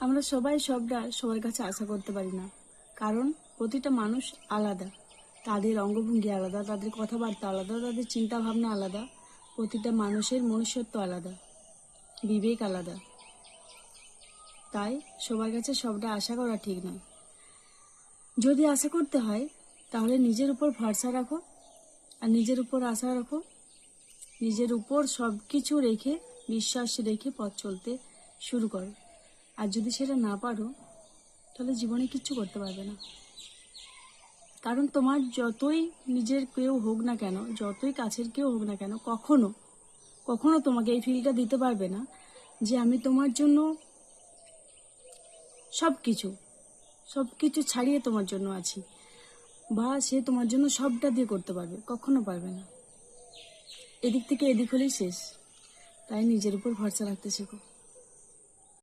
আমরা সবাই সবটা সবার কাছে আশা করতে পারি না, কারণ প্রতিটা মানুষ আলাদা, তাদের অঙ্গভঙ্গি আলাদা, তাদের কথাবার্তা আলাদা, তাদের চিন্তা ভাবনা আলাদা, প্রতিটা মানুষের মনুষ্যত্ব আলাদা, বিবেক আলাদা। তাই সবার কাছে সবটা আশা করা ঠিক নয়। যদি আশা করতে হয় তাহলে নিজের উপর ভরসা রাখো, আর নিজের উপর আশা রাখো, নিজের উপর সব কিছু রেখে, বিশ্বাস রেখে পথ চলতে শুরু করো। আর যদি সেটা না পারো তাহলে জীবনে কিচ্ছু করতে পারবে না। কারণ তোমার যতই নিজের কেউ হোক না কেন, যতই কাছের কেউ হোক না কেন, কখনো কখনো তোমাকে এই ফিলটা দিতে পারবে না যে আমি তোমার জন্য সব কিছু ছাড়িয়ে তোমার জন্য আছি, বা সে তোমার জন্য সবটা দিয়ে করতে পারবে, কখনো পারবে না। এদিক থেকে এদিক হলেই শেষ। তাই নিজের উপর ভরসা রাখতে শেখো।